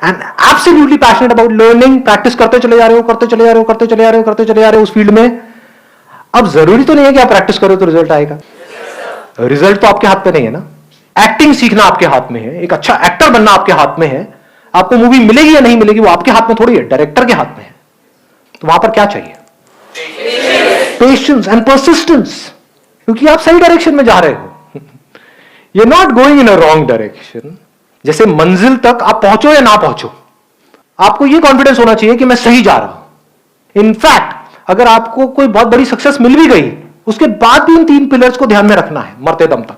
And absolutely passionate about learning, practice करते चले जा रहे हो, करते चले जा रहे हो, करते चले जा रहे हो, करते चले जा रहे हो उस फील्ड में। अब जरूरी तो नहीं है कि आप प्रैक्टिस करो तो रिजल्ट आएगा। रिजल्ट तो आपके हाथ पे नहीं है ना। एक्टिंग सीखना आपके हाथ में है, एक अच्छा एक्टर बनना आपके हाथ में है। आपको मूवी मिलेगी या नहीं मिलेगी वो आपके हाथ में थोड़ी है, डायरेक्टर के हाथ में है। तो वहां पर क्या चाहिए? पेशेंस एंड परसिस्टेंस, क्योंकि आप सही डायरेक्शन में जा रहे हो। You are not going in a wrong direction. जैसे मंजिल तक आप पहुंचो या ना पहुंचो, आपको यह कॉन्फिडेंस होना चाहिए कि मैं सही जा रहा हूं। इनफैक्ट अगर आपको कोई बहुत बड़ी सक्सेस मिल भी गई, उसके बाद भी इन 3 पिलर्स को ध्यान में रखना है मरते दम तक।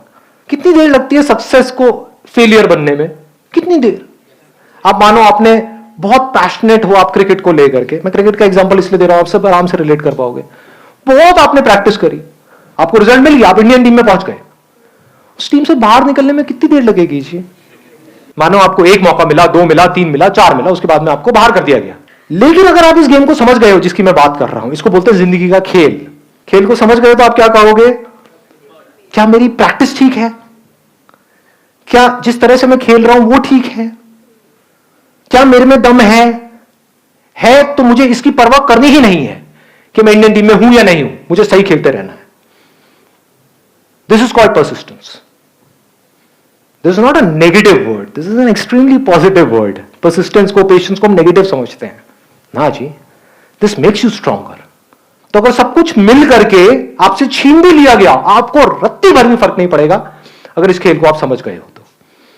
कितनी देर लगती है सक्सेस को फेलियर बनने में? कितनी देर? आप मानो आपने बहुत पैशनेट हो आप क्रिकेट को लेकर के, मैं क्रिकेट का एग्जांपल इसलिए दे रहा हूं, आप सब आराम से रिलेट कर पाओगे। बहुत आपने प्रैक्टिस करी, आपको रिजल्ट मिल गया, आप इंडियन टीम में पहुंच गए। उस टीम से बाहर निकलने में कितनी देर लगेगी जी? मानो आपको 1 मौका मिला, 2 मिला, 3 मिला, 4 मिला, उसके बाद में आपको बाहर कर दिया गया। लेकिन अगर आप इस गेम को समझ गए हो जिसकी मैं बात कर रहा हूं, इसको बोलते हैं जिंदगी का खेल। खेल को समझ गए तो आप क्या कहोगे? क्या मेरी प्रैक्टिस ठीक है? क्या जिस तरह से मैं खेल रहा हूं वो ठीक है? क्या मेरे में दम है तो मुझे इसकी परवाह करनी ही नहीं है कि मैं इंडियन टीम में हूं या नहीं हूं, मुझे सही खेलते रहना है। This is called persistence. This is not a negative word, this is an extremely positive word. Persistence को, पेशेंस को हम नेगेटिव समझते हैं ना जी। This makes you stronger. तो अगर सब कुछ मिल करके आपसे छीन भी लिया गया, आपको रत्ती भर भी फर्क नहीं पड़ेगा अगर इस खेल को आप समझ गए हो तो,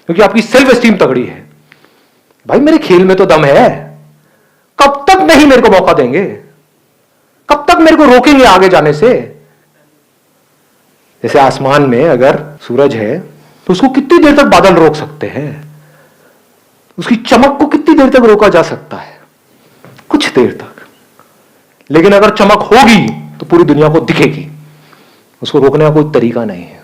क्योंकि आपकी सेल्फ एस्टीम तगड़ी है। भाई मेरे खेल में तो दम है, कब तक नहीं मेरे को मौका देंगे? कब तक मेरे को रोकेंगे आगे जाने से? जैसे आसमान में अगर सूरज है तो उसको कितनी देर तक बादल रोक सकते हैं? उसकी चमक को कितनी देर तक रोका जा सकता है? कुछ देर तक। लेकिन अगर चमक होगी तो पूरी दुनिया को दिखेगी, उसको रोकने का कोई तरीका नहीं है।